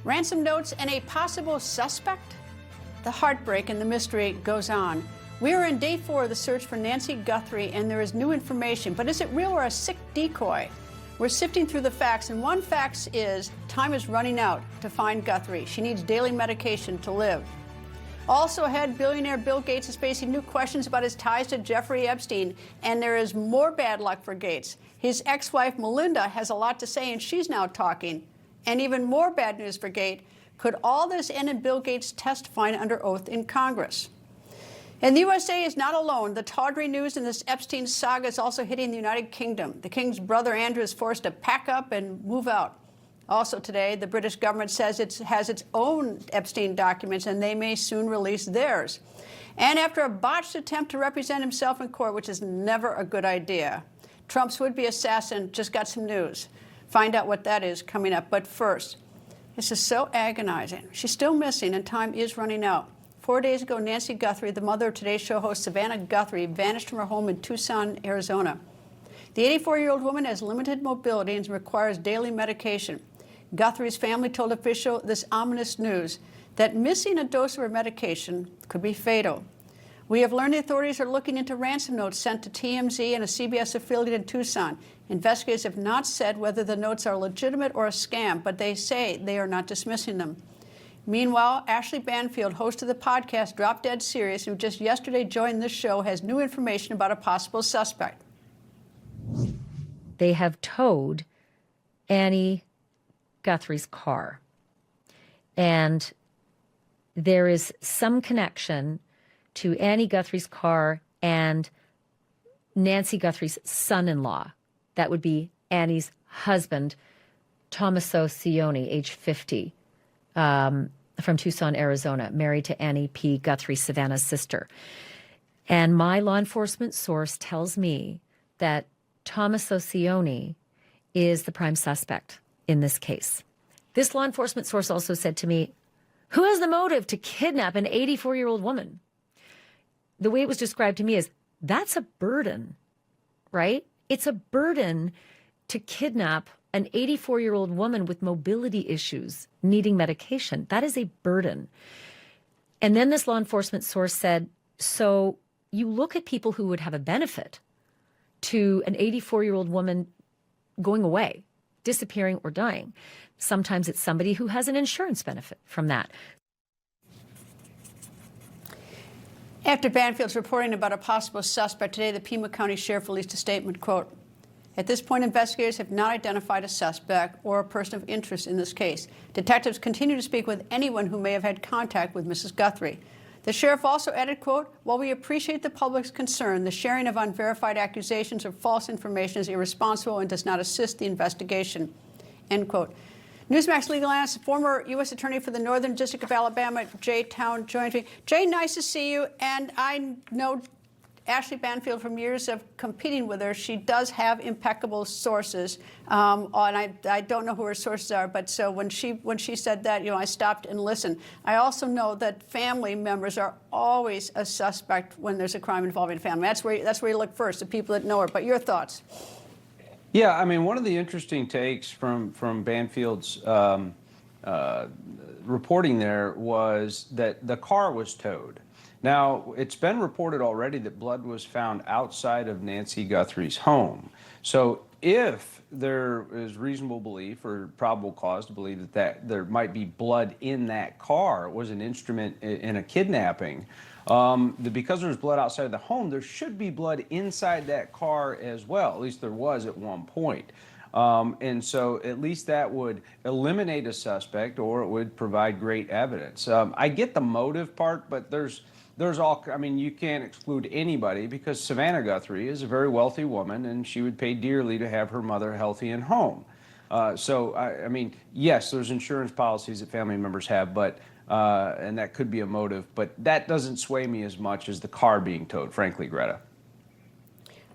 Ransom notes and a possible suspect? The heartbreak and the mystery goes on. We are in day 4 of the search for Nancy Guthrie, and there is new information. But is it real or a sick decoy? We're sifting through the facts, and one fact is time is running out to find Guthrie. She needs daily medication to live. Also ahead, billionaire Bill Gates is facing new questions about his ties to Jeffrey Epstein, and there is more bad luck for Gates. His ex-wife Melinda has a lot to say, and she's now talking. And even more bad news for Gates. Could all this end in Bill Gates testifying under oath in Congress? And the USA is not alone. The tawdry news in this Epstein saga is also hitting the United Kingdom. The King's brother Andrew is forced to pack up and move out. Also today, the British government says it has its own Epstein documents, and they may soon release theirs. And after a botched attempt to represent himself in court, which is never a good idea, Trump's would-be assassin just got some news. Find out what that is coming up. But first, this is so agonizing. She's still missing, and time is running out. 4 days ago, Nancy Guthrie, the mother of Today's Show host Savannah Guthrie, vanished from her home in Tucson, Arizona. The 84-year-old woman has limited mobility and requires daily medication. Guthrie's family told officials this ominous news, that missing a dose of her medication could be fatal. We have learned the authorities are looking into ransom notes sent to TMZ and a CBS affiliate in Tucson. Investigators have not said whether the notes are legitimate or a scam, but they say they are not dismissing them. Meanwhile, Ashley Banfield, host of the podcast Drop Dead Serious, who just yesterday joined this show, has new information about a possible suspect. They have towed Annie Guthrie's car. And there is some connection to Annie Guthrie's car and Nancy Guthrie's son-in-law. That would be Annie's husband, Tommaso Cioni, age 50. From Tucson, Arizona, married to Annie P. Guthrie, Savannah's sister. And my law enforcement source tells me that Tommaso Cioni is the prime suspect in this case. This law enforcement source also said to me, who has the motive to kidnap an 84-year-old woman? The way it was described to me is, that's a burden, right? It's a burden to kidnap an 84-year-old woman with mobility issues needing medication. That is a burden. And then this law enforcement source said, so you look at people who would have a benefit to an 84-year-old woman going away, disappearing or dying. Sometimes it's somebody who has an insurance benefit from that. After Banfield's reporting about a possible suspect today, the Pima County Sheriff released a statement, quote, at this point, investigators have not identified a suspect or a person of interest in this case. Detectives continue to speak with anyone who may have had contact with Mrs. Guthrie. The sheriff also added, quote, while we appreciate the public's concern, the sharing of unverified accusations or false information is irresponsible and does not assist the investigation, end quote. Newsmax legal analyst, former U.S. Attorney for the Northern District of Alabama, Jay Town, joins me. Jay, nice to see you, and I know Ashley Banfield from years of competing with her. She does have impeccable sources, and I don't know who her sources are, but so when she said that, I stopped and listened. I also know that family members are always a suspect when there's a crime involving family. That's where you look first, the people that know her. But your thoughts? Yeah, I mean, one of the interesting takes from Banfield's reporting there was that the car was towed. Now, it's been reported already that blood was found outside of Nancy Guthrie's home. So if there is reasonable belief or probable cause to believe that there might be blood in that car, it was an instrument in a kidnapping, because there's blood outside of the home, there should be blood inside that car as well. At least there was at one point. And so at least that would eliminate a suspect, or it would provide great evidence. I get the motive part, but there's all, I mean, you can't exclude anybody, because Savannah Guthrie is a very wealthy woman, and she would pay dearly to have her mother healthy and home. So, I mean, yes, there's insurance policies that family members have, but and that could be a motive, but that doesn't sway me as much as the car being towed, frankly, Greta.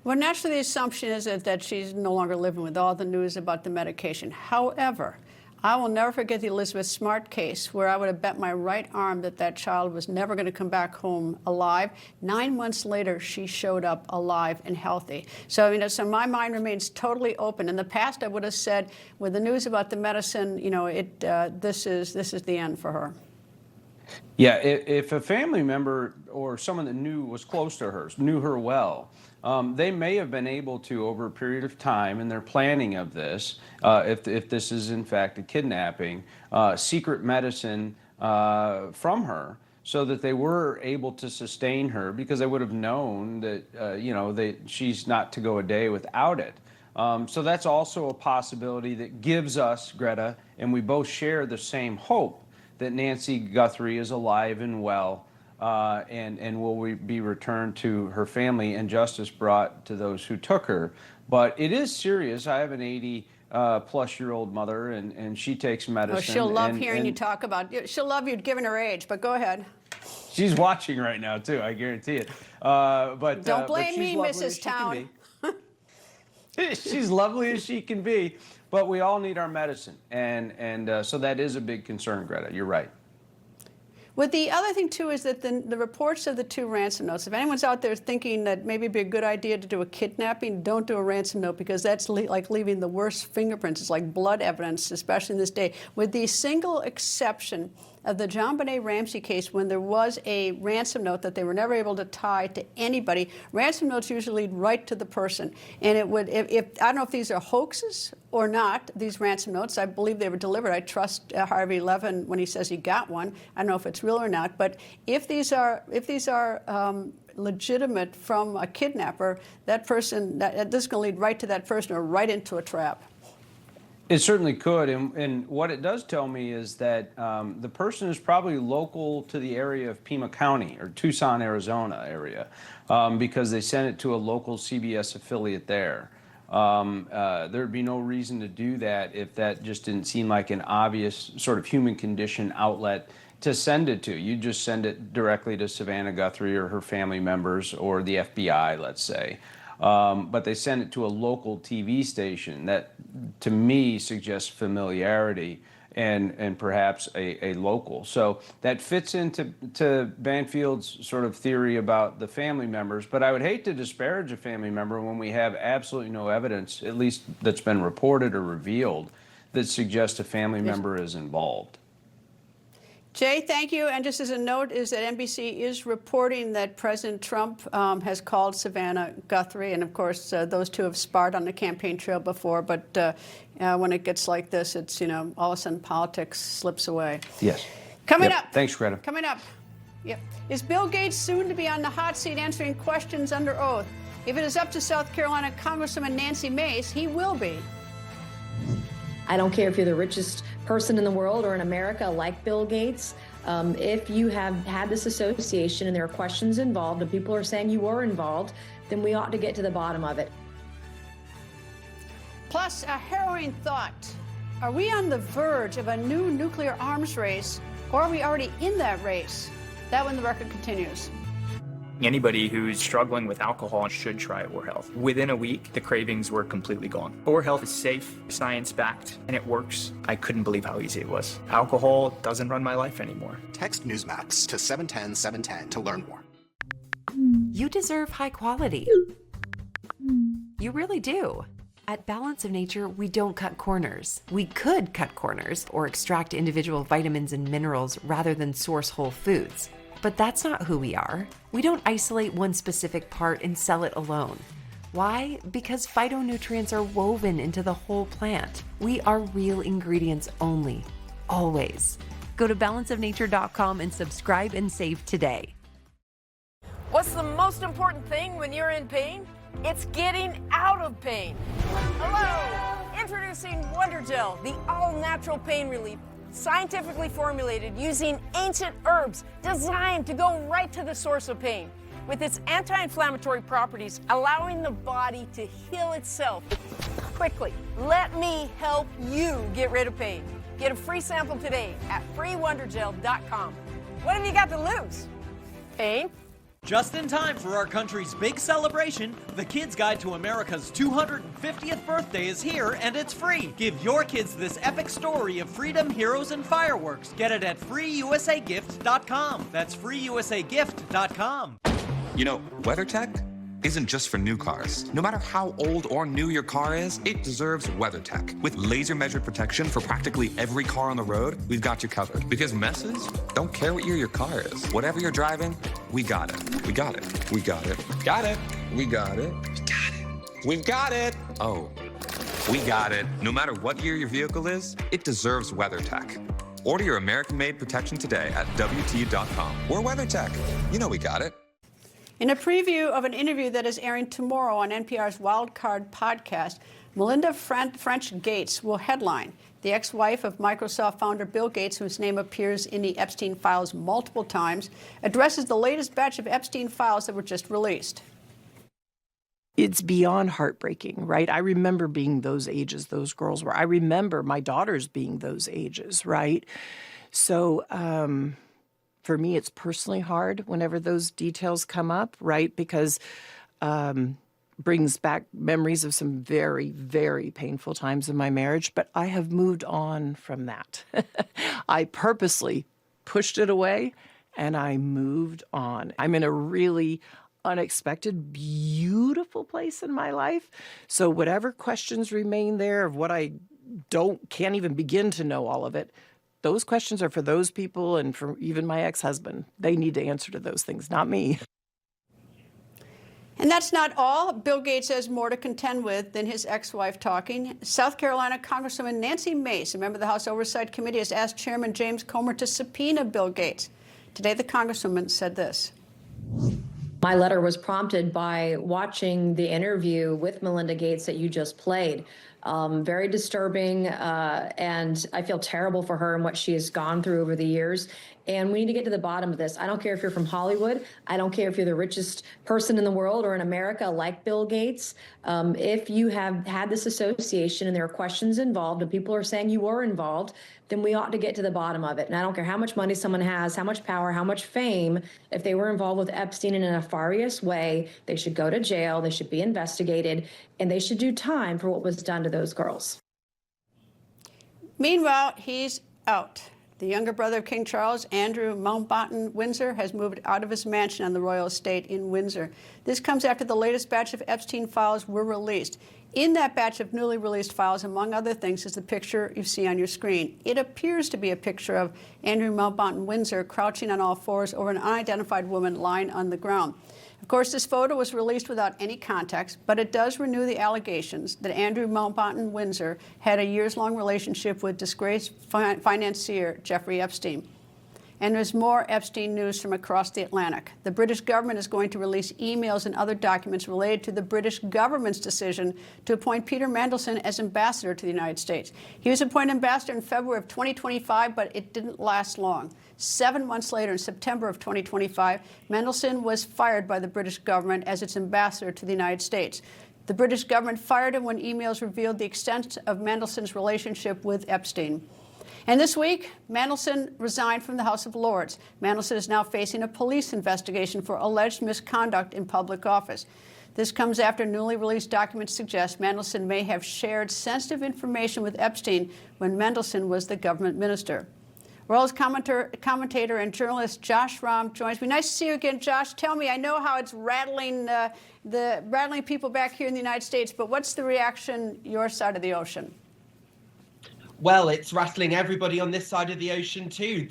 Well, naturally, the assumption is that she's no longer living with all the news about the medication. However, I will never forget the Elizabeth Smart case, where I would have bet my right arm that that child was never going to come back home alive. 9 months later, she showed up alive and healthy. So, so my mind remains totally open. In the past, I would have said, with the news about the medicine, this is the end for her. Yeah, if a family member or someone that was close to her, knew her well, they may have been able to, over a period of time in their planning of this, if this is in fact a kidnapping, secret medicine from her, so that they were able to sustain her, because they would have known that she's not to go a day without it. So that's also a possibility that gives us, Greta, and we both share the same hope, that Nancy Guthrie is alive and well, and will be returned to her family and justice brought to those who took her. But it is serious. I have an 80-plus-year-old mother, and she takes medicine. Oh, she'll love hearing you talk about it. She'll love you given her age, but go ahead. She's watching right now, too, I guarantee it. But don't blame but me, Mrs. Town. She's lovely as she can be, but we all need our medicine, and so that is a big concern, Greta. You're right. Well, the other thing, too, is that the reports of the 2 ransom notes, if anyone's out there thinking that maybe it'd be a good idea to do a kidnapping, don't do a ransom note, because that's like leaving the worst fingerprints. It's like blood evidence, especially in this day. With the single exception of the JonBenet Ramsey case, when there was a ransom note that they were never able to tie to anybody, ransom notes usually lead right to the person. And it would, if I don't know if these are hoaxes or not, these ransom notes, I believe they were delivered. I trust Harvey Levin when he says he got one. I don't know if it's real or not, but if these are legitimate from a kidnapper, that person, this is going to lead right to that person or right into a trap. It certainly could, and what it does tell me is that the person is probably local to the area of Pima County or Tucson, Arizona area, because they sent it to a local CBS affiliate there. There'd be no reason to do that if that just didn't seem like an obvious sort of human condition outlet to send it to. You just send it directly to Savannah Guthrie or her family members or the FBI, let's say. But they send it to a local TV station. That, to me, suggests familiarity and perhaps a local. So that fits into Banfield's sort of theory about the family members. But I would hate to disparage a family member when we have absolutely no evidence, at least that's been reported or revealed, that suggests a family member is involved. Jay, thank you. And just as a note, is that NBC is reporting that President Trump has called Savannah Guthrie. And, of course, those two have sparred on the campaign trail before. But when it gets like this, it's, all of a sudden politics slips away. Yes. Coming up. Thanks, Greta. Coming up. Yep. Is Bill Gates soon to be on the hot seat answering questions under oath? If it is up to South Carolina Congresswoman Nancy Mace, he will be. I don't care if you're the richest person in the world or in America like Bill Gates. If you have had this association and there are questions involved and people are saying you were involved, then we ought to get to the bottom of it. Plus, a harrowing thought. Are we on the verge of a new nuclear arms race, or are we already in that race? That when the record continues. Anybody who's struggling with alcohol should try Or Health. Within a week, the cravings were completely gone. Or Health is safe, science-backed, and it works. I couldn't believe how easy it was. Alcohol doesn't run my life anymore. Text Newsmax to 710-710 to learn more. You deserve high quality. You really do. At Balance of Nature, we don't cut corners. We could cut corners or extract individual vitamins and minerals rather than source whole foods. But that's not who we are. We don't isolate one specific part and sell it alone. Why? Because phytonutrients are woven into the whole plant. We are real ingredients only, always. Go to balanceofnature.com and subscribe and save today. What's the most important thing when you're in pain? It's getting out of pain. Hello! Introducing Wonder Gel, the all-natural pain relief. Scientifically formulated using ancient herbs designed to go right to the source of pain. With its anti-inflammatory properties, allowing the body to heal itself quickly. Let me help you get rid of pain. Get a free sample today at freewondergel.com. What have you got to lose? Pain? Just in time for our country's big celebration, the Kids Guide to America's 250th birthday is here, and it's free. Give your kids this epic story of freedom, heroes, and fireworks. Get it at freeusagift.com. That's freeusagift.com. You know, WeatherTech isn't just for new cars. No matter how old or new your car is, it deserves WeatherTech. With laser measured protection for practically every car on the road, we've got you covered. Because messes don't care what year your car is. Whatever you're driving, we got it. We got it. We got it. Got it. We got it. We got it. We've got it. Oh, we got it. No matter what year your vehicle is, it deserves WeatherTech. Order your American-made protection today at WT.com. We're WeatherTech. You know we got it. In a preview of an interview that is airing tomorrow on NPR's Wild Card podcast, Melinda French Gates will headline. The ex-wife of Microsoft founder Bill Gates, whose name appears in the Epstein files multiple times, addresses the latest batch of Epstein files that were just released. It's beyond heartbreaking, right? I remember being those ages those girls were. I remember my daughters being those ages, right? So, for me, it's personally hard whenever those details come up, right? Because brings back memories of some very, very painful times in my marriage. But I have moved on from that. I purposely pushed it away, and I moved on. I'm in a really unexpected, beautiful place in my life. So whatever questions remain there of what I can't even begin to know all of it, those questions are for those people and for even my ex-husband. They need to answer to those things, not me. And that's not all. Bill Gates has more to contend with than his ex-wife talking. South Carolina Congresswoman Nancy Mace, a member of the House Oversight Committee, has asked Chairman James Comer to subpoena Bill Gates. Today, the Congresswoman said this. My letter was prompted by watching the interview with Melinda Gates that you just played. Very disturbing, and I feel terrible for her and what she has gone through over the years. And we need to get to the bottom of this. I don't care if you're from Hollywood. I don't care if you're the richest person in the world or in America like Bill Gates. If you have had this association and there are questions involved and people are saying you were involved, then we ought to get to the bottom of it. And I don't care how much money someone has, how much power, how much fame. If they were involved with Epstein in a nefarious way, they should go to jail, they should be investigated, and they should do time for what was done to those girls. Meanwhile, he's out. The younger brother of King Charles, Andrew Mountbatten Windsor, has moved out of his mansion on the royal estate in Windsor. This comes after the latest batch of Epstein files were released. In that batch of newly released files, among other things, is the picture you see on your screen. It appears to be a picture of Andrew Mountbatten Windsor crouching on all fours over an unidentified woman lying on the ground. Of course, this photo was released without any context, but it does renew the allegations that Andrew Mountbatten Windsor had a years-long relationship with disgraced financier Jeffrey Epstein. And there's more Epstein news from across the Atlantic. The British government is going to release emails and other documents related to the British government's decision to appoint Peter Mandelson as ambassador to the United States. He was appointed ambassador in February of 2025, but it didn't last long. 7 months later, in September of 2025, Mandelson was fired by the British government as its ambassador to the United States. The British government fired him when emails revealed the extent of Mandelson's relationship with Epstein. And this week, Mandelson resigned from the House of Lords. Mandelson is now facing a police investigation for alleged misconduct in public office. This comes after newly released documents suggest Mandelson may have shared sensitive information with Epstein when Mandelson was the government minister. Royals commentator and journalist Josh Rahm joins me. Nice to see you again, Josh. Tell me, I know how it's rattling people back here in the United States, but what's the reaction your side of the ocean? Well, it's rattling everybody on this side of the ocean too.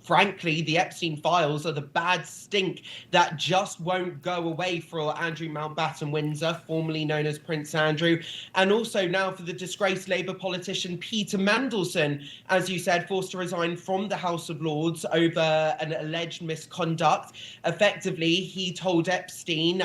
Frankly, the Epstein files are the bad stink that just won't go away for Andrew Mountbatten Windsor, formerly known as Prince Andrew, and also now for the disgraced Labour politician Peter Mandelson, as you said, forced to resign from the House of Lords over an alleged misconduct. Effectively, he told Epstein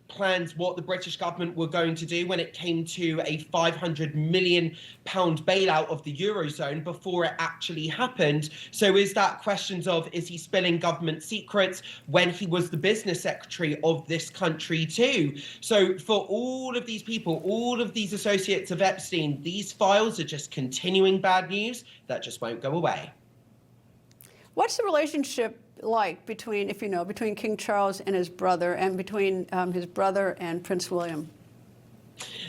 plans what the British government were going to do when it came to a £500 million bailout of the Eurozone before it actually happened. So is that questions of, is he spilling government secrets when he was the business secretary of this country too? So for all of these people, all of these associates of Epstein, these files are just continuing bad news that just won't go away. What's the relationship like between, if you know, between King Charles and his brother, and between his brother and Prince William?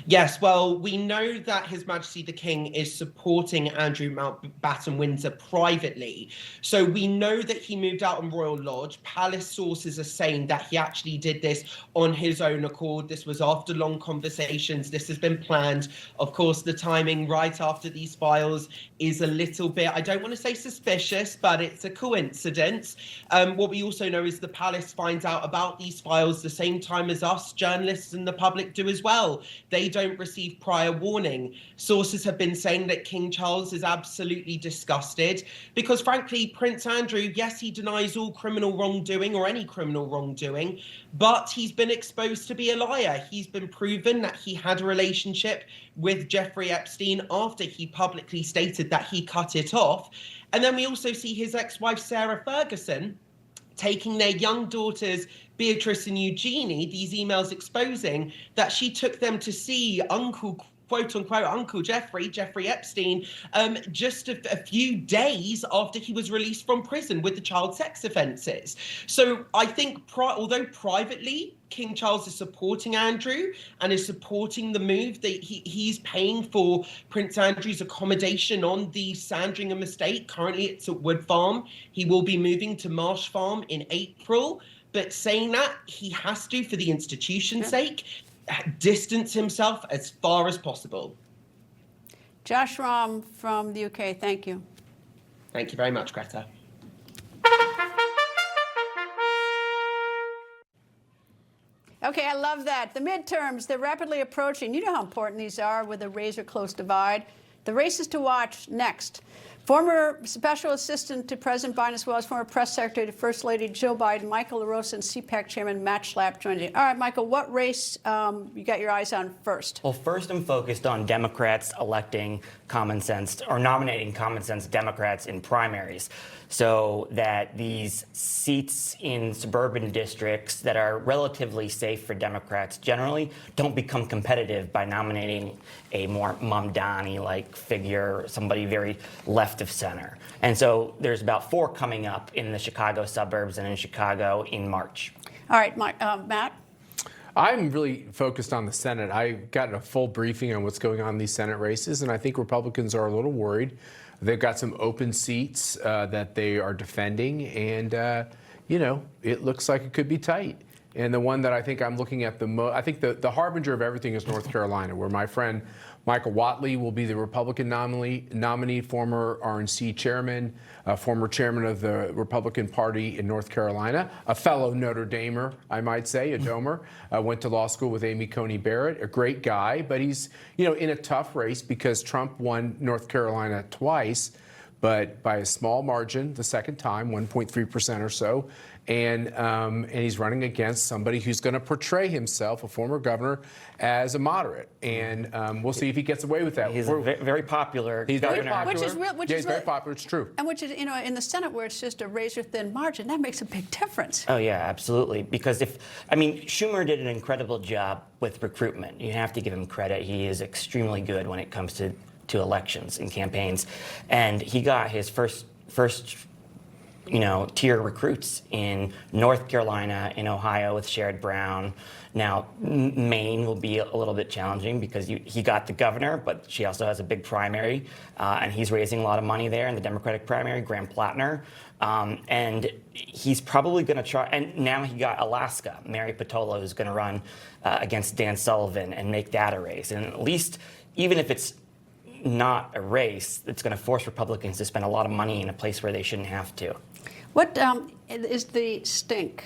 Yes, well, we know that His Majesty the King is supporting Andrew Mountbatten Windsor privately. So we know that he moved out on Royal Lodge. Palace sources are saying that he actually did this on his own accord. This was after long conversations. This has been planned. Of course, the timing right after these files is a little bit, I don't want to say suspicious, but it's a coincidence. What we also know is the palace finds out about these files the same time as us, journalists and the public do as well. They don't receive prior warning. Sources have been saying that King Charles is absolutely disgusted because, frankly, Prince Andrew, yes, he denies all criminal wrongdoing or any criminal wrongdoing, but he's been exposed to be a liar. He's been proven that he had a relationship with Jeffrey Epstein after he publicly stated that he cut it off. And then we also see his ex-wife, Sarah Ferguson, taking their young daughters, Beatrice and Eugenie, these emails exposing that she took them to see Uncle, quote unquote, Uncle Jeffrey Epstein, just a few days after he was released from prison with the child sex offences. So I think, although privately, King Charles is supporting Andrew and is supporting the move that he's paying for Prince Andrew's accommodation on the Sandringham estate. Currently, it's at Wood Farm. He will be moving to Marsh Farm in April. But saying that, he has to, for the institution's sake, distance himself as far as possible. Josh Rahm from the UK, thank you. Thank you very much, Greta. Okay, I love that. The midterms, they're rapidly approaching. You know how important these are with a razor-close divide. The races to watch next. Former Special Assistant to President Biden, as well as former Press Secretary to First Lady Jill Biden, Michael LaRosa, and CPAC Chairman Matt Schlapp joined you. All right, Michael, what race you got your eyes on first? Well, first I'm focused on Democrats electing common sense, or nominating common sense Democrats in primaries, so that these seats in suburban districts that are relatively safe for Democrats generally don't become competitive by nominating a more Mamdani-like figure, somebody very left of center. And so there's about 4 coming up in the Chicago suburbs and in Chicago in March. All right, Matt? I'm really focused on the Senate. I got a full briefing on what's going on in these Senate races, and I think Republicans are a little worried. They've got some open seats that they are defending, and, you know, it looks like it could be tight. And the one that I think I'm looking at the most, I think the harbinger of everything is North Carolina, where my friend Michael Whatley will be the Republican nominee, former RNC chairman, former chairman of the Republican Party in North Carolina, a fellow Notre Damer, I might say, a Domer. Went to law school with Amy Coney Barrett, a great guy, but he's, you know, in a tough race because Trump won North Carolina twice, but by a small margin the second time, 1.3% or so. And he's running against somebody who's going to portray himself, a former governor, as a moderate. And we'll see if he gets away with that. He's very popular. He's very popular. He's very popular. It's true. And which is, you know, in the Senate where it's just a razor-thin margin, that makes a big difference. Oh, yeah, absolutely. Because Schumer did an incredible job with recruitment. You have to give him credit. He is extremely good when it comes to elections and campaigns. And he got his first tier recruits in North Carolina, in Ohio with Sherrod Brown. Now, Maine will be a little bit challenging because he got the governor, but she also has a big primary, and he's raising a lot of money there in the Democratic primary, Graham Plattner. And he's probably going to try, and now he got Alaska, Mary Patola, who's going to run against Dan Sullivan and make that a race. And at least, even if it's not a race, it's going to force Republicans to spend a lot of money in a place where they shouldn't have to. What is the stink,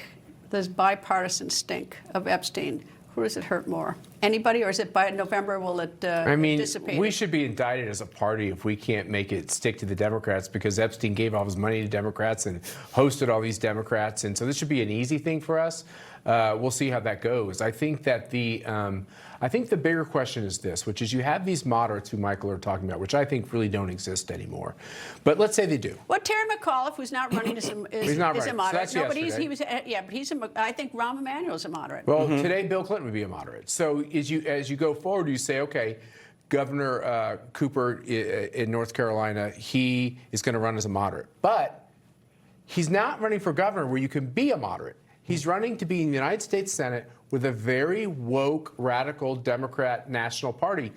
this bipartisan stink of Epstein? Who does it hurt more? Anybody, or is it by November will it dissipate? We should be indicted as a party if we can't make it stick to the Democrats, because Epstein gave all his money to Democrats and hosted all these Democrats, and so this should be an easy thing for us. We'll see how that goes. I think that I think the bigger question is this, which is you have these moderates who Michael are talking about, which I think really don't exist anymore. But let's say they do. Well, Terry McAuliffe, who's not running, is a moderate. So that's no, but I think Rahm Emanuel's a moderate. Well, today Bill Clinton would be a moderate. So as you go forward, you say, okay, Governor Cooper in North Carolina, he is going to run as a moderate. But He's not running for governor where you can be a moderate. He's running to be in the United States Senate with a very woke, radical Democrat National Party.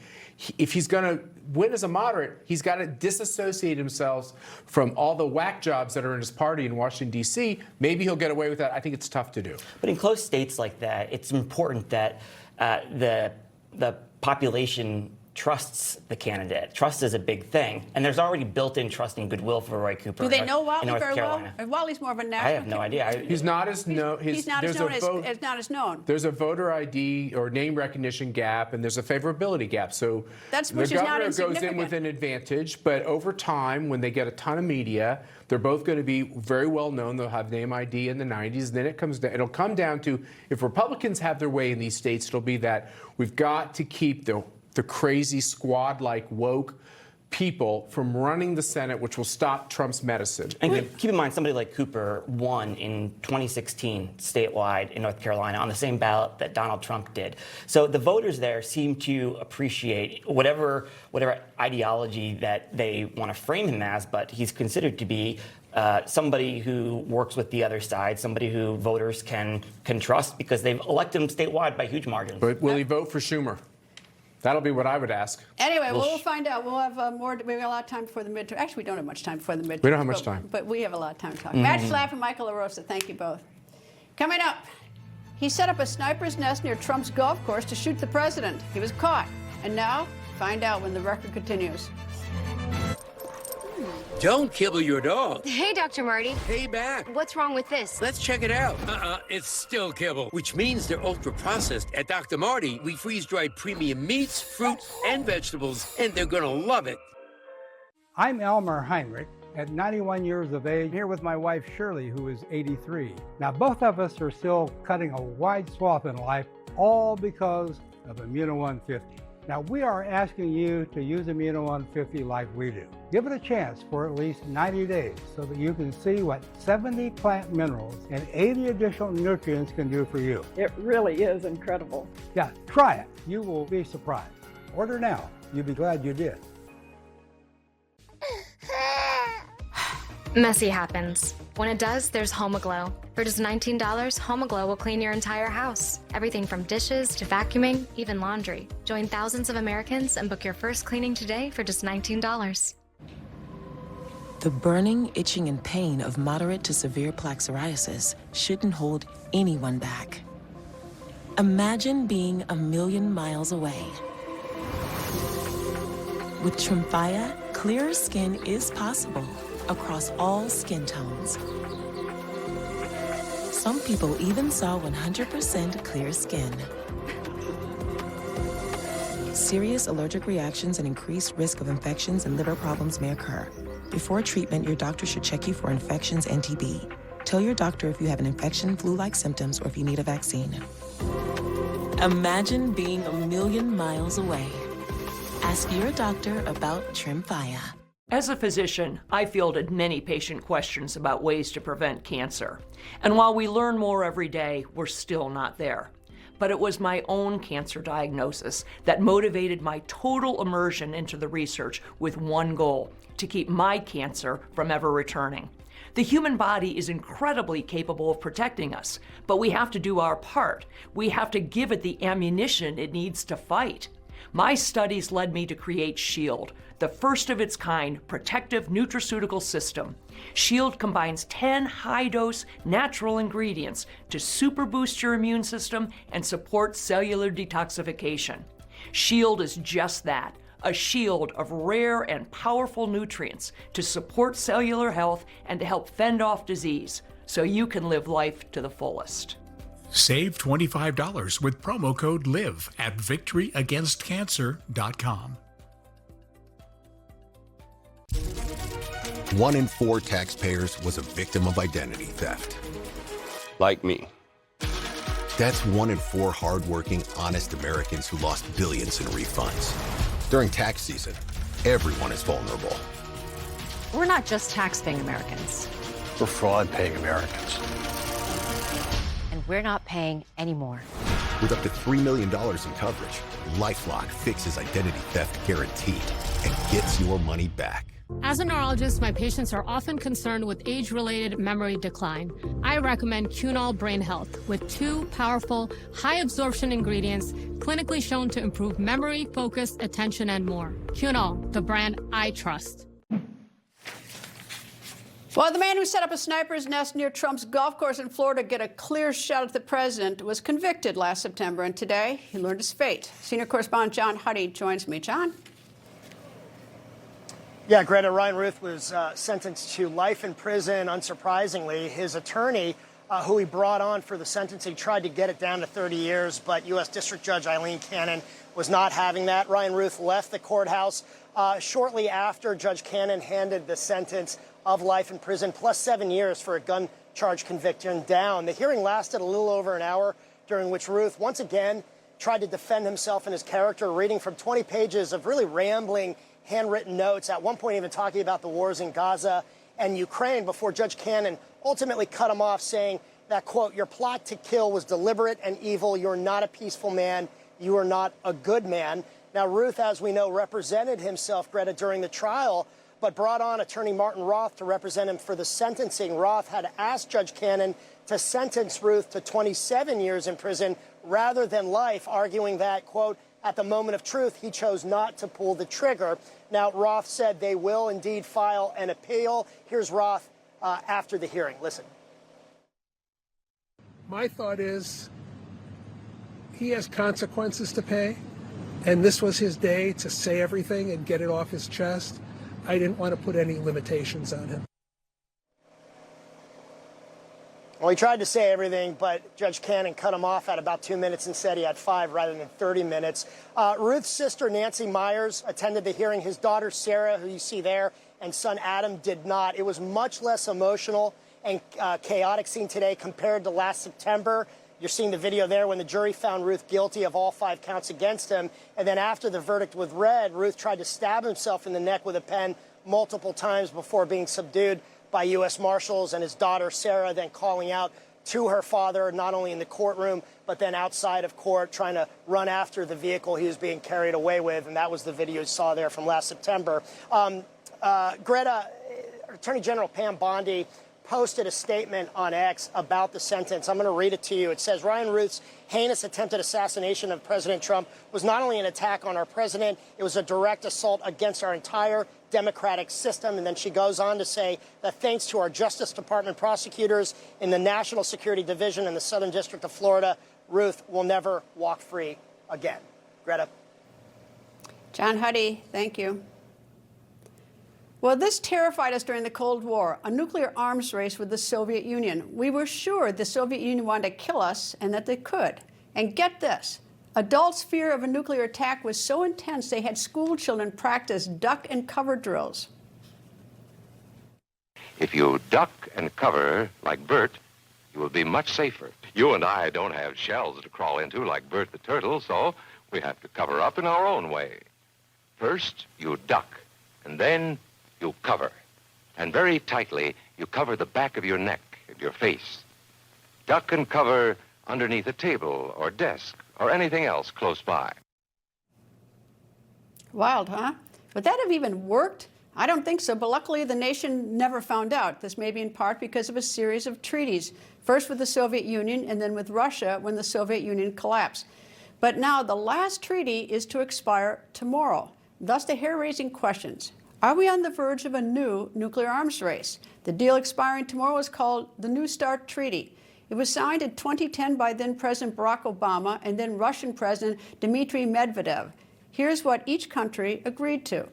If he's going to win as a moderate, he's got to disassociate himself from all the whack jobs that are in his party in Washington, D.C. Maybe he'll get away with that. I think it's tough to do. But in close states like that, it's important that the population trusts the candidate. Trust is a big thing. And there's already built-in trust and goodwill for Roy Cooper. Do they know Wally North very Carolina. well? Wally's more of a national. I have no idea. He's not as known. He's not as known. There's a voter ID or name recognition gap, and there's a favorability gap. So that's the governor goes in with an advantage, but over time, when they get a ton of media, they're both going to be very well known. They'll have name ID in the 90s. Then it'll come down to, if Republicans have their way in these states, it'll be that we've got to keep the crazy squad-like woke people from running the Senate, which will stop Trump's medicine. And keep in mind, somebody like Cooper won in 2016 statewide in North Carolina on the same ballot that Donald Trump did. So the voters there seem to appreciate whatever ideology that they want to frame him as, but he's considered to be somebody who works with the other side, somebody who voters can trust because they've elected him statewide by huge margins. But will he vote for Schumer? That'll be what I would ask. Anyway, we'll find out. We'll have more. We have a lot of time before the midterm. Actually, we don't have much time before the midterm. We don't have much time. But we have a lot of time to talk. Matt Schlapp and Michael LaRosa, thank you both. Coming up, he set up a sniper's nest near Trump's golf course to shoot the president. He was caught. And now, find out when the record continues. Don't kibble your dog. Hey, Dr. Marty. Hey, Mac. What's wrong with this? Let's check it out. It's still kibble, which means they're ultra-processed. At Dr. Marty, we freeze-dried premium meats, fruits, and vegetables, and they're gonna love it. I'm Elmer Heinrich, at 91 years of age, here with my wife Shirley, who is 83. Now, both of us are still cutting a wide swath in life, all because of Immuno 150. Now, we are asking you to use Immuno 150 like we do. Give it a chance for at least 90 days so that you can see what 70 plant minerals and 80 additional nutrients can do for you. It really is incredible. Yeah, try it. You will be surprised. Order now. You'll be glad you did. Messy happens. When it does, there's Homaglow. For just $19, Homaglow will clean your entire house. Everything from dishes to vacuuming, even laundry. Join thousands of Americans and book your first cleaning today for just $19. The burning, itching, and pain of moderate to severe plaque psoriasis shouldn't hold anyone back. Imagine being a million miles away. With Tremfya, clearer skin is possible across all skin tones. Some people even saw 100% clear skin. Serious allergic reactions and increased risk of infections and liver problems may occur. Before treatment, your doctor should check you for infections and TB. Tell your doctor if you have an infection, flu-like symptoms, or if you need a vaccine. Imagine being a million miles away. Ask your doctor about Tremfya. As a physician, I fielded many patient questions about ways to prevent cancer. And while we learn more every day, we're still not there. But it was my own cancer diagnosis that motivated my total immersion into the research with one goal: to keep my cancer from ever returning. The human body is incredibly capable of protecting us, but we have to do our part. We have to give it the ammunition it needs to fight. My studies led me to create SHIELD, the first of its kind protective nutraceutical system. SHIELD combines 10 high-dose natural ingredients to super boost your immune system and support cellular detoxification. SHIELD is just that, a shield of rare and powerful nutrients to support cellular health and to help fend off disease, so you can live life to the fullest. Save $25 with promo code LIVE at victoryagainstcancer.com. 1 in 4 taxpayers was a victim of identity theft. Like me. That's 1 in 4 hardworking, honest Americans who lost billions in refunds. During tax season, everyone is vulnerable. We're not just tax-paying Americans. We're fraud-paying Americans. And we're not paying anymore. With up to $3 million in coverage, LifeLock fixes identity theft guaranteed and gets your money back. As a neurologist, my patients are often concerned with age-related memory decline. I recommend Cunol Brain Health with 2 powerful, high-absorption ingredients clinically shown to improve memory, focus, attention, and more. Cunol, the brand I trust. Well, the man who set up a sniper's nest near Trump's golf course in Florida to get a clear shot at the president was convicted last September, and today he learned his fate. Senior correspondent John Huddy joins me. John? Yeah, Greta, Ryan Ruth was sentenced to life in prison. Unsurprisingly, his attorney, who he brought on for the sentencing, tried to get it down to 30 years, but U.S. District Judge Eileen Cannon was not having that. Ryan Ruth left the courthouse shortly after Judge Cannon handed the sentence of life in prison plus 7 years for a gun charge conviction down. The hearing lasted a little over an hour, during which Ruth once again tried to defend himself and his character, reading from 20 pages of really rambling handwritten notes, at one point even talking about the wars in Gaza and Ukraine, before Judge Cannon ultimately cut him off, saying that, quote, "Your plot to kill was deliberate and evil. You're not a peaceful man. You are not a good man." Now, Ruth, as we know, represented himself, Greta, during the trial, but brought on attorney Martin Roth to represent him for the sentencing. Roth had asked Judge Cannon to sentence Ruth to 27 years in prison rather than life, arguing that, quote, "At the moment of truth, he chose not to pull the trigger." Now, Roth said they will indeed file an appeal. Here's Roth after the hearing. Listen. My thought is he has consequences to pay, and this was his day to say everything and get it off his chest. I didn't want to put any limitations on him. Well, he tried to say everything, but Judge Cannon cut him off at about 2 minutes and said he had 5 rather than 30 minutes. Ruth's sister, Nancy Myers, attended the hearing. His daughter, Sarah, who you see there, and son, Adam, did not. It was much less emotional and chaotic scene today compared to last September. You're seeing the video there when the jury found Ruth guilty of all 5 counts against him. And then after the verdict was read, Ruth tried to stab himself in the neck with a pen multiple times before being subdued by U.S. Marshals, and his daughter, Sarah, then calling out to her father, not only in the courtroom, but then outside of court, trying to run after the vehicle he was being carried away with. And that was the video you saw there from last September. Greta, Attorney General Pam Bondi posted a statement on X about the sentence. I'm going to read it to you. It says, "Ryan Ruth's heinous attempted assassination of President Trump was not only an attack on our president, it was a direct assault against our entire democratic system." And then she goes on to say that thanks to our Justice Department prosecutors in the National Security Division in the Southern District of Florida, Ruth will never walk free again. Greta. John Huddy, thank you. Well, this terrified us during the Cold War, a nuclear arms race with the Soviet Union. We were sure the Soviet Union wanted to kill us and that they could. And get this, adults' fear of a nuclear attack was so intense they had school children practice duck and cover drills. If you duck and cover like Bert, you will be much safer. You and I don't have shells to crawl into like Bert the turtle, so we have to cover up in our own way. First, you duck, and then you cover. And very tightly, you cover the back of your neck and your face. Duck and cover underneath a table or desk or anything else close by. Wild, huh? Would that have even worked? I don't think so, but luckily the nation never found out. This may be in part because of a series of treaties, first with the Soviet Union and then with Russia when the Soviet Union collapsed. But now the last treaty is to expire tomorrow. Thus the hair-raising questions. Are we on the verge of a new nuclear arms race? The deal expiring tomorrow is called the New START Treaty. It was signed in 2010 by then-President Barack Obama and then Russian President Dmitry Medvedev. Here's what each country agreed to.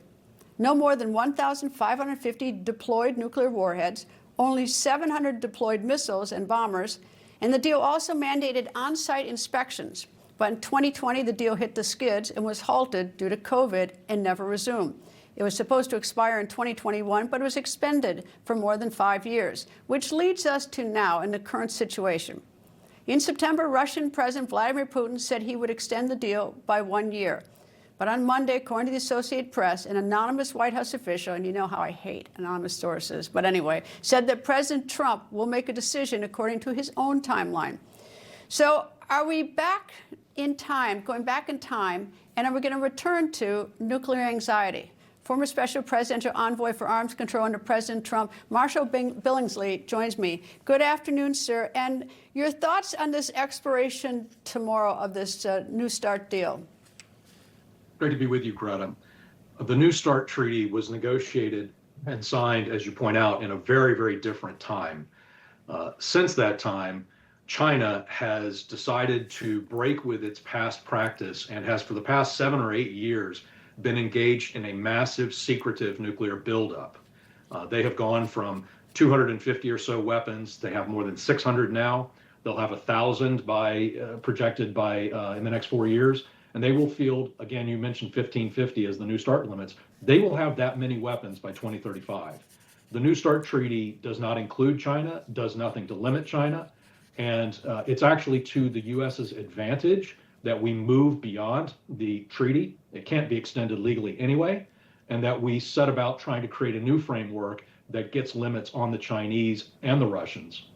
No more than 1,550 deployed nuclear warheads, only 700 deployed missiles and bombers, and the deal also mandated on-site inspections. But in 2020, the deal hit the skids and was halted due to COVID and never resumed. It was supposed to expire in 2021, but it was extended for more than 5 years, which leads us to now in the current situation. In September, Russian President Vladimir Putin said he would extend the deal by 1 year. But on Monday, according to the Associated Press, an anonymous White House official, and you know how I hate anonymous sources, but anyway, said that President Trump will make a decision according to his own timeline. So are we back in time, going back in time, and are we going to return to nuclear anxiety? Former Special Presidential Envoy for Arms Control under President Trump, Marshall Billingslea, joins me. Good afternoon, sir. And your thoughts on this expiration tomorrow of this New START deal? Great to be with you, Greta. The New START treaty was negotiated and signed, as you point out, in a very, very different time. Since that time, China has decided to break with its past practice and has, for the past 7 or 8 years, been engaged in a massive secretive nuclear buildup. They have gone from 250 or so weapons. They have more than 600 now. They'll have 1,000 projected by in the next 4 years. And they will field, again, you mentioned 1550 as the New START limits. They will have that many weapons by 2035. The New START treaty does not include China, does nothing to limit China. And it's actually to the U.S.'s advantage that we move beyond the treaty. It can't be extended legally anyway, and that we set about trying to create a new framework that gets limits on the Chinese and the Russians.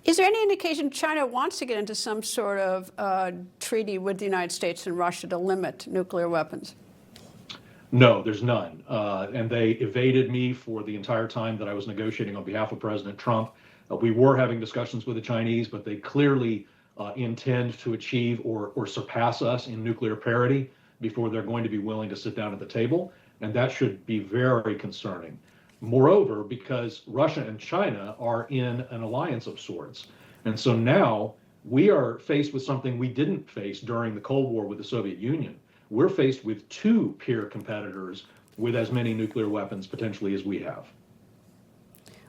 Is there any indication China wants to get into some sort of treaty with the United States and Russia to limit nuclear weapons? No, there's none. And they evaded me for the entire time that I was negotiating on behalf of President Trump. We were having discussions with the Chinese, but they clearly intend to achieve or surpass us in nuclear parity before they're going to be willing to sit down at the table. And that should be very concerning. Moreover, because Russia and China are in an alliance of sorts. And so now we are faced with something we didn't face during the Cold War with the Soviet Union. We're faced with 2 peer competitors with as many nuclear weapons potentially as we have.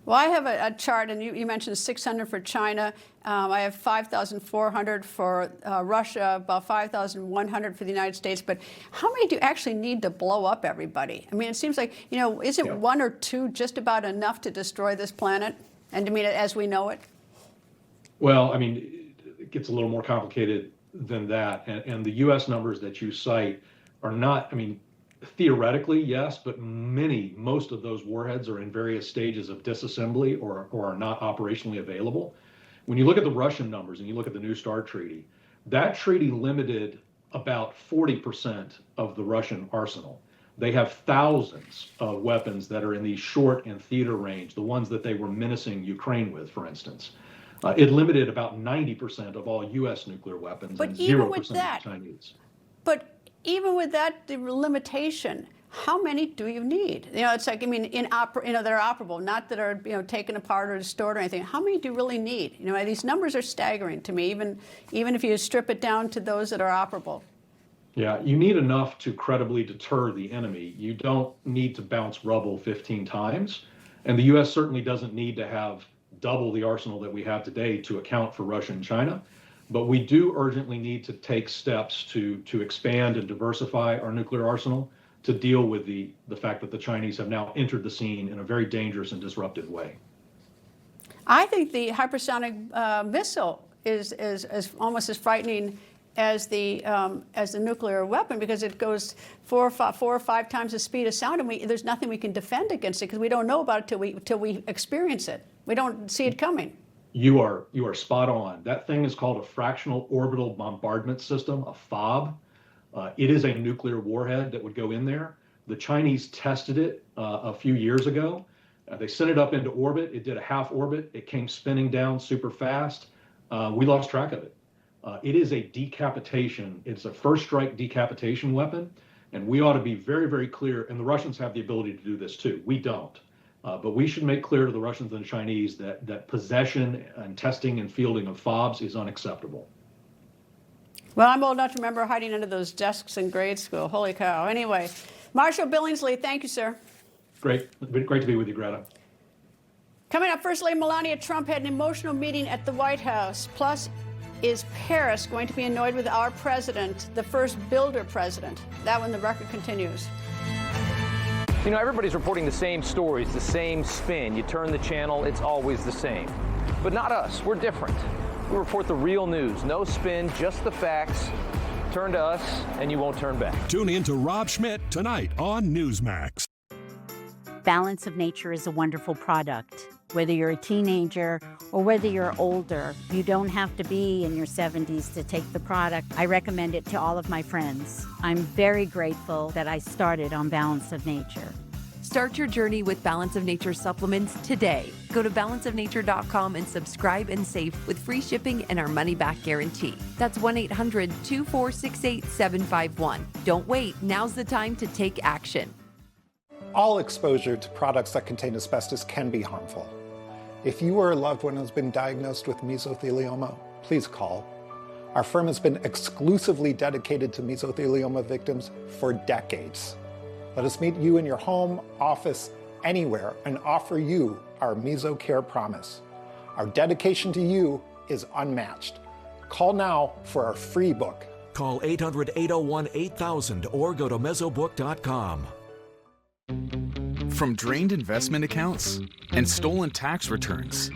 Well, I have a chart, and you mentioned 600 for China. I have 5,400 for Russia, about 5,100 for the United States. But how many do you actually need to blow up everybody? I mean, it seems like, isn't 1 or 2 just about enough to destroy this planet and to mean it as we know it? Well, I mean, it gets a little more complicated than that. And the U.S. numbers that you cite are not, I mean, theoretically, yes, but most of those warheads are in various stages of disassembly or are not operationally available. When you look at the Russian numbers and you look at the New START treaty, that treaty limited about 40% of the Russian arsenal. They have thousands of weapons that are in the short and theater range, the ones that they were menacing Ukraine with, for instance. It limited about 90% of all U.S. nuclear weapons and 0% of the Chinese. But even with that limitation, how many do you need? It's like, I mean, that are operable, not that are, taken apart or stored or anything. How many do you really need? These numbers are staggering to me, even if you strip it down to those that are operable. Yeah, you need enough to credibly deter the enemy. You don't need to bounce rubble 15 times. And the U.S. certainly doesn't need to have double the arsenal that we have today to account for Russia and China. But we do urgently need to take steps to expand and diversify our nuclear arsenal to deal with the fact that the Chinese have now entered the scene in a very dangerous and disruptive way. I think the hypersonic missile is almost as frightening as the nuclear weapon, because it goes 4 or 5 times the speed of sound, and there's nothing we can defend against it because we don't know about it till we experience it. We don't see it coming. You are spot on. That thing is called a fractional orbital bombardment system, a FOB. It is a nuclear warhead that would go in there. The Chinese tested it a few years ago. They sent it up into orbit. It did a half orbit. It came spinning down super fast. We lost track of it. It is a decapitation. It's a first strike decapitation weapon. And we ought to be very, very clear. And the Russians have the ability to do this too. We don't. But we should make clear to the Russians and the Chinese that possession and testing and fielding of FOBs is unacceptable. Well, I'm old enough to remember hiding under those desks in grade school. Holy cow. Anyway, Marshall Billingslea, thank you, sir. Great to be with you, Greta. Coming up, First Lady Melania Trump had an emotional meeting at the White House. Plus, is Paris going to be annoyed with our president, the first builder president? That when the record continues. Everybody's reporting the same stories, the same spin. You turn the channel, it's always the same. But not us. We're different. We report the real news. No spin, just the facts. Turn to us, and you won't turn back. Tune in to Rob Schmidt tonight on Newsmax. Balance of Nature is a wonderful product. Whether you're a teenager or whether you're older, you don't have to be in your 70s to take the product. I recommend it to all of my friends. I'm very grateful that I started on Balance of Nature. Start your journey with Balance of Nature supplements today. Go to balanceofnature.com and subscribe and save with free shipping and our money-back guarantee. That's 1-800-246-8751. Don't wait. Now's the time to take action. All exposure to products that contain asbestos can be harmful. If you or a loved one has been diagnosed with mesothelioma, please call. Our firm has been exclusively dedicated to mesothelioma victims for decades. Let us meet you in your home, office, anywhere, and offer you our MesoCare promise. Our dedication to you is unmatched. Call now for our free book. Call 800-801-8000 or go to mesobook.com. From drained investment accounts and stolen tax returns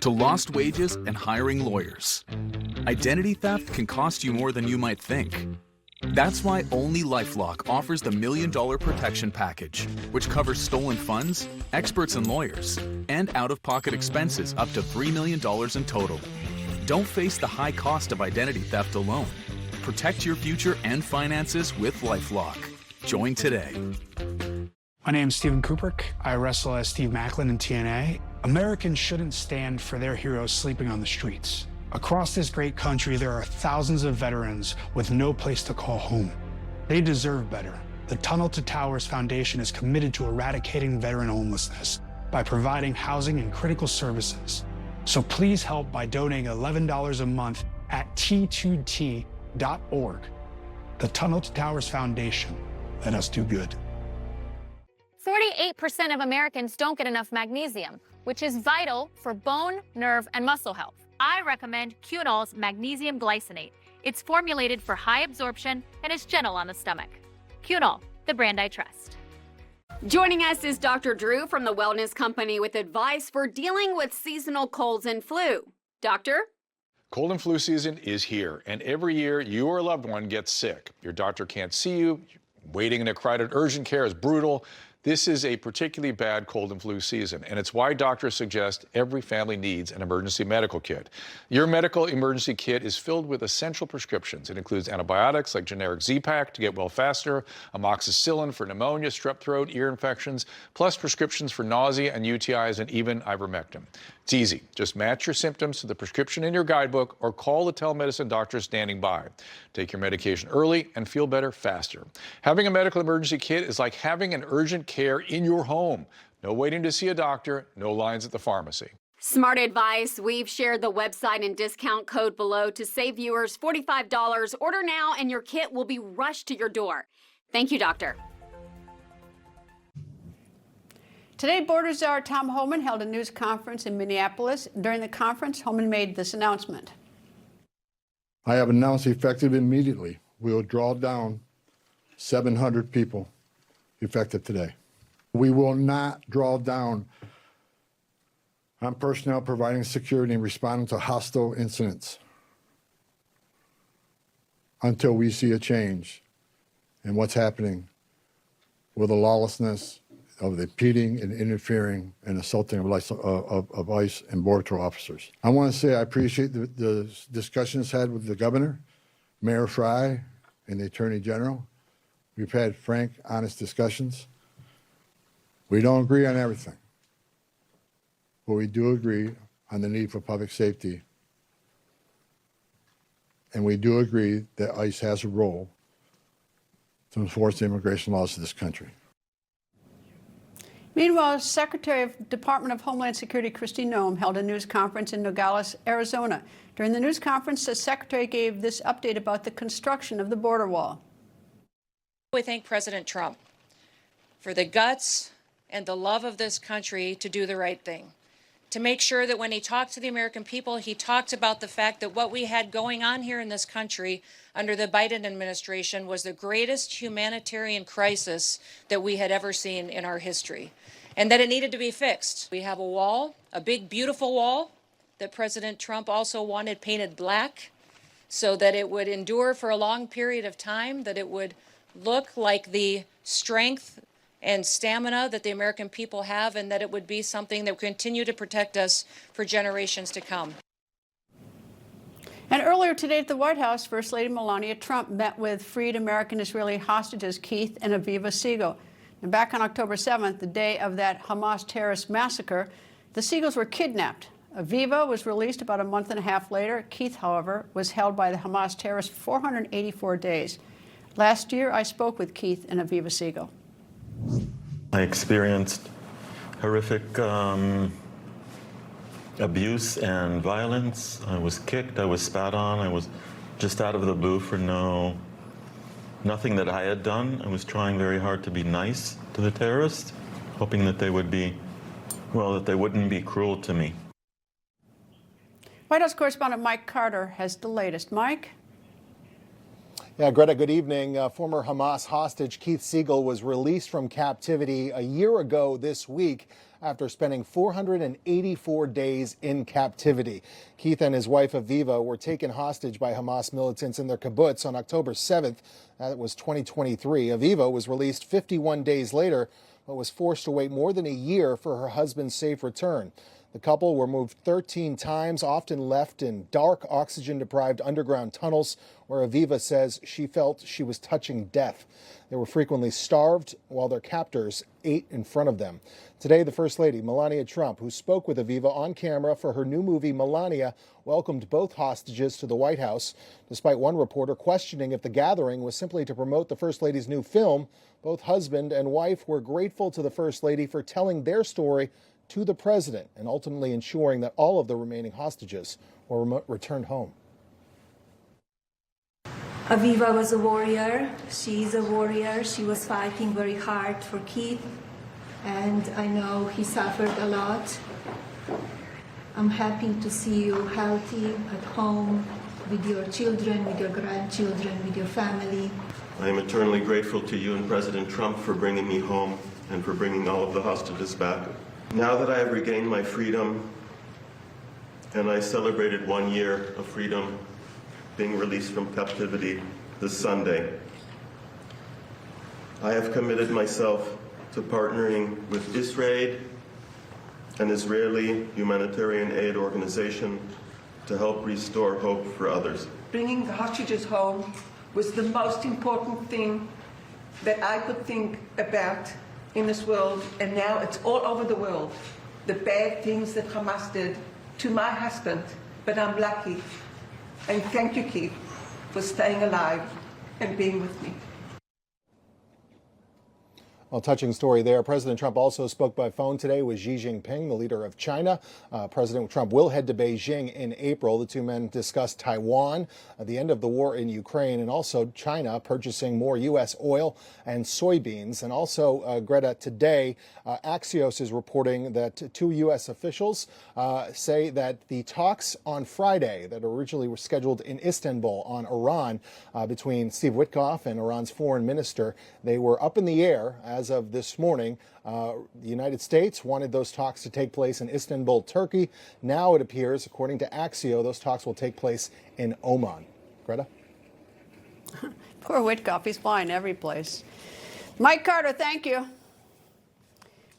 to lost wages and hiring lawyers, identity theft can cost you more than you might think. That's why only LifeLock offers the $1 Million Protection Package, which covers stolen funds, experts and lawyers, and out-of-pocket expenses up to $3 million in total. Don't face the high cost of identity theft alone. Protect your future and finances with LifeLock. Join today. My name is Stephen Kubrick. I wrestle as Steve Macklin in TNA. Americans shouldn't stand for their heroes sleeping on the streets. Across this great country, there are thousands of veterans with no place to call home. They deserve better. The Tunnel to Towers Foundation is committed to eradicating veteran homelessness by providing housing and critical services. So please help by donating $11 a month at T2T.org. The Tunnel to Towers Foundation. Let us do good. 48% of Americans don't get enough magnesium, which is vital for bone, nerve, and muscle health. I recommend Cunol's Magnesium Glycinate. It's formulated for high absorption and is gentle on the stomach. Cunol, the brand I trust. Joining us is Dr. Drew from the Wellness Company with advice for dealing with seasonal colds and flu. Doctor? Cold and flu season is here, and every year you or a loved one gets sick. Your doctor can't see you. Waiting in a crowded urgent care is brutal. This is a particularly bad cold and flu season, and it's why doctors suggest every family needs an emergency medical kit. Your medical emergency kit is filled with essential prescriptions. It includes antibiotics like generic Z-Pak to get well faster, amoxicillin for pneumonia, strep throat, ear infections, plus prescriptions for nausea and UTIs, and even ivermectin. It's easy. Just match your symptoms to the prescription in your guidebook or call the telemedicine doctor standing by. Take your medication early and feel better faster. Having a medical emergency kit is like having an urgent care in your home. No waiting to see a doctor, no lines at the pharmacy. Smart advice. We've shared the website and discount code below to save viewers $45. Order now and your kit will be rushed to your door. Thank you, doctor. Today, Border Czar Tom Homan held a news conference in Minneapolis. During the conference, Homan made this announcement. I have announced effective immediately, we will draw down 700 people effective today. We will not draw down on personnel providing security and responding to hostile incidents until we see a change in what's happening with the lawlessness of the impeding and interfering and assaulting of ICE and Border Patrol officers. I want to say I appreciate the discussions had with the governor, Mayor Fry, and the Attorney General. We've had frank, honest discussions. We don't agree on everything, but we do agree on the need for public safety. And we do agree that ICE has a role to enforce the immigration laws of this country. Meanwhile, Secretary of Department of Homeland Security Kristi Noem held a news conference in Nogales, Arizona. During the news conference, the Secretary gave this update about the construction of the border wall. We thank President Trump for the guts and the love of this country to do the right thing, to make sure that when he talked to the American people, he talked about the fact that what we had going on here in this country under the Biden administration was the greatest humanitarian crisis that we had ever seen in our history, and that it needed to be fixed. We have a wall, a big, beautiful wall that President Trump also wanted painted black so that it would endure for a long period of time, that it would look like the strength and stamina that the American people have, and that it would be something that would continue to protect us for generations to come. And earlier today at the White House, First Lady Melania Trump met with freed American Israeli hostages Keith and Aviva Segal. And back on October 7th, the day of that Hamas terrorist massacre, the Segals were kidnapped. Aviva was released about a month and a half later. Keith, however, was held by the Hamas terrorists 484 days. Last year, I spoke with Keith and Aviva Segal. I experienced horrific abuse and violence. I was kicked, I was spat on, I was just out of the blue for nothing that I had done. I was trying very hard to be nice to the terrorists, hoping that they would be, well, that they wouldn't be cruel to me. White House correspondent Mike Carter has the latest. Mike? Yeah, Greta, good evening. Former Hamas hostage Keith Segal was released from captivity a year ago this week after spending 484 days in captivity. Keith and his wife Aviva were taken hostage by Hamas militants in their kibbutz on October 7th. That was 2023. Aviva was released 51 days later, but was forced to wait more than a year for her husband's safe return. The couple were moved 13 times, often left in dark, oxygen-deprived underground tunnels where Aviva says she felt she was touching death. They were frequently starved while their captors ate in front of them. Today, the First Lady, Melania Trump, who spoke with Aviva on camera for her new movie, Melania, welcomed both hostages to the White House. Despite one reporter questioning if the gathering was simply to promote the First Lady's new film, both husband and wife were grateful to the First Lady for telling their story to the president and ultimately ensuring that all of the remaining hostages were returned home. Aviva was a warrior. She's a warrior. She was fighting very hard for Keith, and I know he suffered a lot. I'm happy to see you healthy at home with your children, with your grandchildren, with your family. I am eternally grateful to you and President Trump for bringing me home and for bringing all of the hostages back. Now that I have regained my freedom, and I celebrated 1 year of freedom being released from captivity this Sunday, I have committed myself to partnering with Israel, an Israeli humanitarian aid organization, to help restore hope for others. Bringing the hostages home was the most important thing that I could think about in this world, and now it's all over the world. The bad things that Hamas did to my husband, but I'm lucky. And thank you, Keith, for staying alive and being with me. Well, touching story there. President Trump also spoke by phone today with Xi Jinping, the leader of China. President Trump will head to Beijing in April. The two men discussed Taiwan, the end of the war in Ukraine, and also China purchasing more U.S. oil and soybeans. And also, Greta, today, Axios is reporting that two U.S. officials say that the talks on Friday that originally were scheduled in Istanbul on Iran between Steve Witkoff and Iran's foreign minister, they were up in the air as of this morning. The United States wanted those talks to take place in Istanbul, Turkey. Now it appears, according to Axios, those talks will take place in Oman. Greta? Poor Witkoff, he's flying every place. Mike Carter, thank you.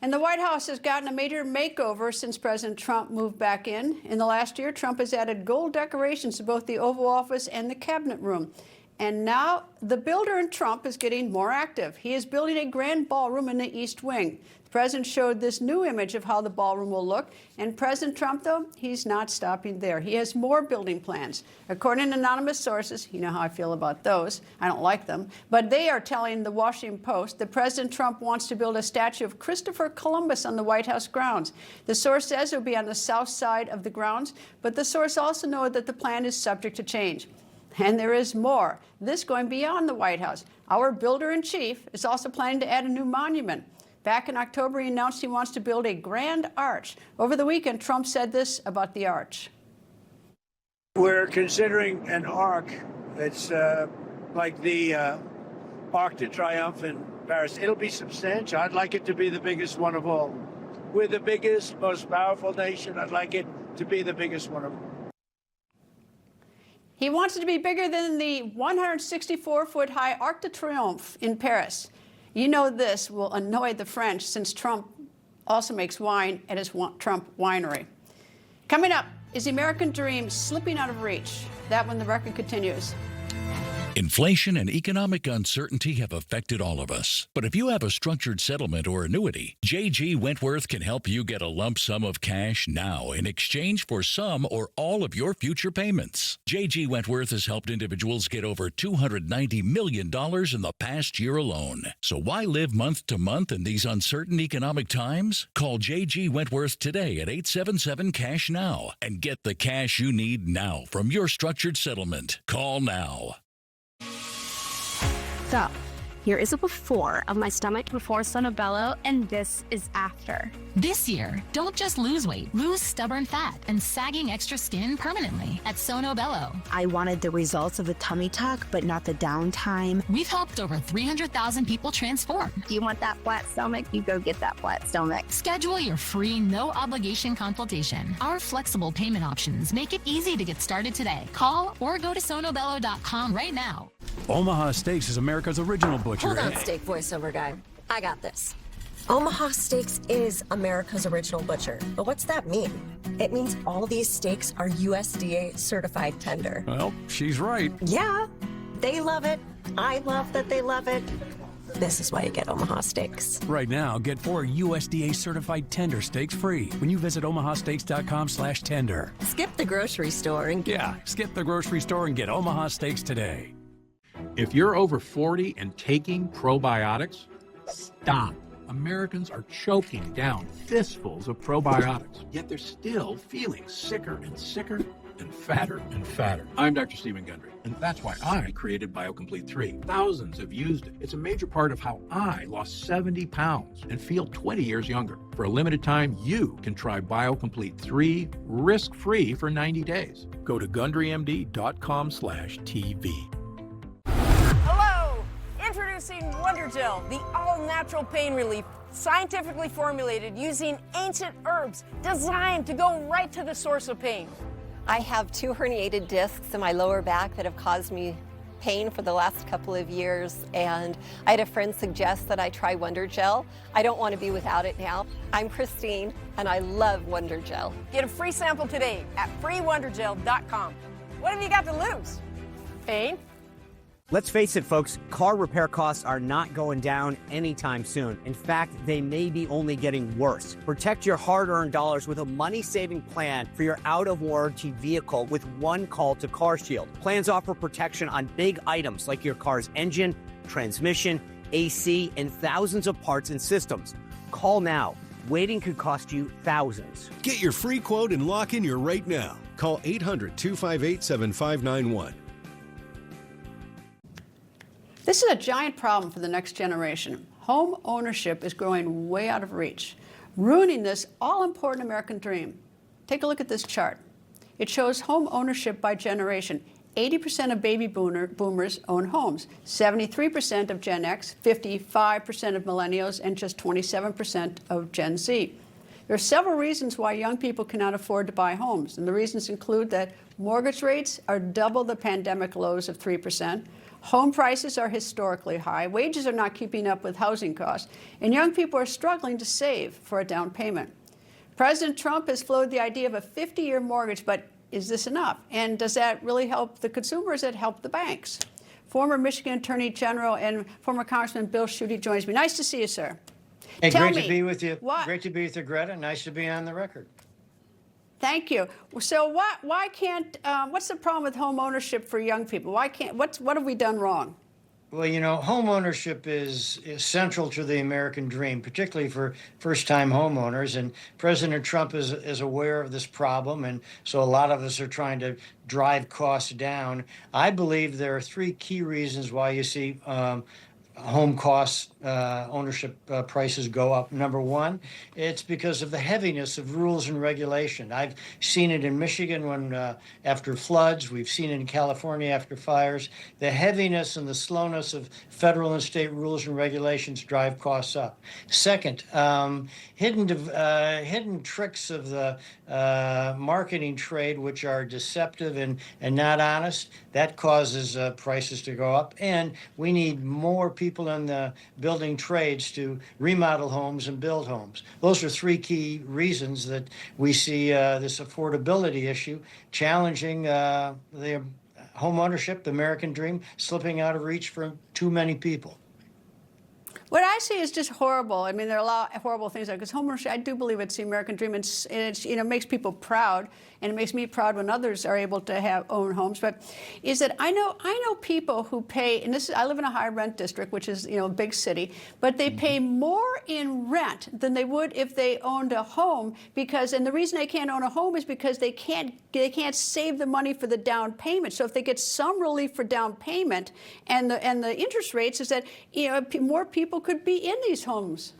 And the White House has gotten a major makeover since President Trump moved back in. In the last year, Trump has added gold decorations to both the Oval Office and the Cabinet Room. And now the builder in Trump is getting more active. He is building a grand ballroom in the East Wing. The president showed this new image of how the ballroom will look. And President Trump, though, he's not stopping there. He has more building plans. According to anonymous sources, you know how I feel about those. I don't like them. But they are telling the Washington Post that President Trump wants to build a statue of Christopher Columbus on the White House grounds. The source says it will be on the south side of the grounds, but the source also knows that the plan is subject to change. And there is more. This going beyond the White House. Our builder-in-chief is also planning to add a new monument. Back in October, he announced he wants to build a grand arch. Over the weekend, Trump said this about the arch. We're considering an arc that's like the Arc de Triomphe in Paris. It'll be substantial. I'd like it to be the biggest one of all. We're the biggest, most powerful nation. I'd like it to be the biggest one of all. He wants it to be bigger than the 164-foot-high Arc de Triomphe in Paris. You know this will annoy the French since Trump also makes wine at his Trump winery. Coming up, is the American dream slipping out of reach? That when the record continues. Inflation and economic uncertainty have affected all of us. But if you have a structured settlement or annuity, J.G. Wentworth can help you get a lump sum of cash now in exchange for some or all of your future payments. J.G. Wentworth has helped individuals get over $290 million in the past year alone. So why live month to month in these uncertain economic times? Call J.G. Wentworth today at 877-CASH-NOW and get the cash you need now from your structured settlement. Call now. So, here is a before of my stomach before Sono Bello, and this is after. This year, don't just lose weight, lose stubborn fat and sagging extra skin permanently at Sono Bello. I wanted the results of the tummy tuck, but not the downtime. We've helped over 300,000 people transform. Do you want that flat stomach? You go get that flat stomach. Schedule your free, no-obligation consultation. Our flexible payment options make it easy to get started today. Call or go to sonobello.com right now. Omaha Steaks is America's original butcher. Hold on, steak voiceover guy. I got this. Omaha Steaks is America's original butcher. But what's that mean? It means all these steaks are USDA certified tender. Well, she's right. Yeah, they love it. I love that they love it. This is why you get Omaha Steaks. Right now, get 4 USDA certified tender steaks free when you visit omahasteaks.com/tender. Skip the grocery store and skip the grocery store and get Omaha Steaks today. If you're over 40 and taking probiotics, stop. Americans are choking down fistfuls of probiotics, yet they're still feeling sicker and sicker and fatter and fatter. I'm Dr. Stephen Guthrie, and that's why I created BioComplete 3. Thousands have used it. It's a major part of how I lost 70 pounds and feel 20 years younger. For a limited time, you can try BioComplete 3 risk-free for 90 days. Go to GundryMD.com/TV. Hello! Introducing Wonder Gel, the all-natural pain relief, scientifically formulated using ancient herbs designed to go right to the source of pain. I have 2 herniated discs in my lower back that have caused me pain for the last couple of years, and I had a friend suggest that I try Wonder Gel. I don't want to be without it now. I'm Christine, and I love Wonder Gel. Get a free sample today at freewondergel.com. What have you got to lose? Pain? Let's face it, folks, car repair costs are not going down anytime soon. In fact, they may be only getting worse. Protect your hard-earned dollars with a money-saving plan for your out-of-warranty vehicle with one call to CarShield. Plans offer protection on big items like your car's engine, transmission, AC, and thousands of parts and systems. Call now. Waiting could cost you thousands. Get your free quote and lock in your rate now. Call 800-258-7591. This is a giant problem for the next generation. Home ownership is growing way out of reach, ruining this all-important American dream. Take a look at this chart. It shows home ownership by generation. 80% of baby boomers own homes, 73% of Gen X, 55% of millennials, and just 27% of Gen Z. There are several reasons why young people cannot afford to buy homes, and the reasons include that mortgage rates are double the pandemic lows of 3%. Home prices are historically high, wages are not keeping up with housing costs, and young people are struggling to save for a down payment. President Trump has floated the idea of a 50-year mortgage, but is this enough? And does that really help the consumer, or does it help the banks? Former Michigan Attorney General and former Congressman Bill Schuette joins me. Nice to see you, sir. Hey, Tell great me, to be with you. what- Great to be with you, Greta. Nice to be on the record. Thank you. So why can't, what's the problem with home ownership for young people? Why can't, what have we done wrong? Well, you know, home ownership is central to the American dream, particularly for first-time homeowners. And President Trump is aware of this problem, and so a lot of us are trying to drive costs down. I believe there are 3 key reasons why you see home costs, ownership prices go up. Number one, it's because of the heaviness of rules and regulation. I've seen it in Michigan when after floods. We've seen it in California after fires. The heaviness and the slowness of federal and state rules and regulations drive costs up. Second, hidden tricks of the marketing trade, which are deceptive and not honest, that causes prices to go up. And we need more people in the building trades to remodel homes and build homes. Those are three key reasons that we see this affordability issue challenging the home ownership, the American dream, slipping out of reach for too many people. What I see is just horrible. I mean, there are a lot of horrible things, because homeownership, I do believe it's the American dream, and it's, you know, makes people proud, and it makes me proud when others are able to own homes. But is that I know people who pay, and I live in a high rent district, which is, you know, a big city, but they pay more in rent than they would if they owned a home, and the reason they can't own a home is because they can't save the money for the down payment. So if they get some relief for down payment and the interest rates, is that, you know, more people could be in these homes.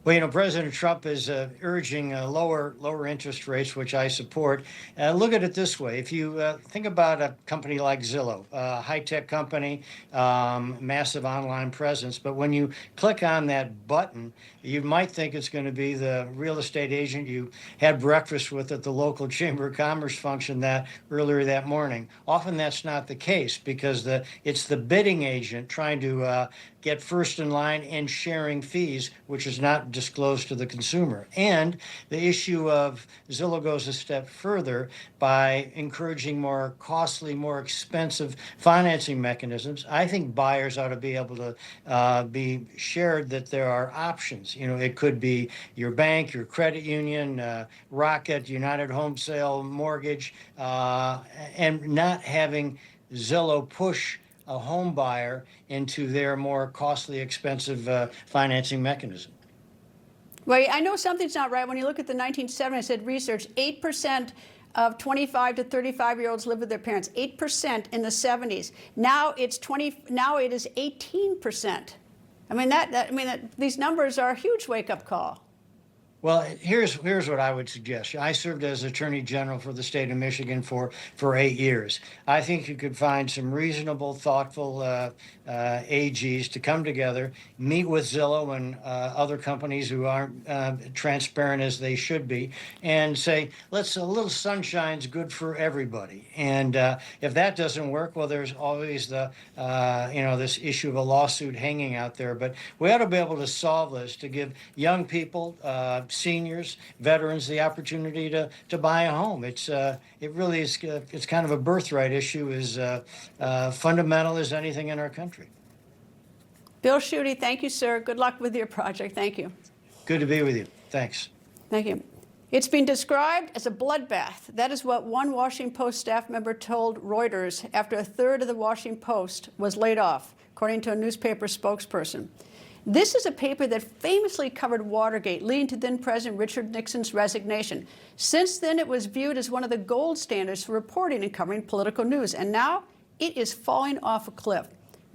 Well, you know, President Trump is urging lower interest rates, which I support. Look at it this way. If you think about a company like Zillow, a high-tech company, massive online presence, but when you click on that button, you might think it's going to be the real estate agent you had breakfast with at the local Chamber of Commerce function earlier that morning. Often that's not the case, because it's the bidding agent trying to get first in line and sharing fees, which is not disclosed to the consumer. And the issue of Zillow goes a step further by encouraging more costly, more expensive financing mechanisms. I think buyers ought to be able to be shared that there are options. You know, it could be your bank, your credit union, Rocket, United Home Sale, Mortgage, and not having Zillow push a home buyer into their more costly, expensive financing mechanism. Well, I know something's not right. When you look at the 1970s, it said research, 8% of 25 to 35-year-olds live with their parents. 8% in the 70s. Now it is 18%. I mean, these numbers are a huge wake-up call. Well, here's what I would suggest. I served as Attorney General for the state of Michigan for 8 years. I think you could find some reasonable, thoughtful AGs to come together, meet with Zillow and other companies who aren't transparent as they should be, and say, a little sunshine's good for everybody. And if that doesn't work, well, there's always this issue of a lawsuit hanging out there. But we ought to be able to solve this to give young people, seniors, veterans, the opportunity to buy a home. It really is. It's kind of a birthright issue, as fundamental as anything in our country. Bill Schuette, thank you, sir. Good luck with your project. Thank you. Good to be with you. Thanks. Thank you. It's been described as a bloodbath. That is what one Washington Post staff member told Reuters after a third of the Washington Post was laid off, according to a newspaper spokesperson. This is a paper that famously covered Watergate, leading to then President Richard Nixon's resignation. Since then, it was viewed as one of the gold standards for reporting and covering political news, and now it is falling off a cliff.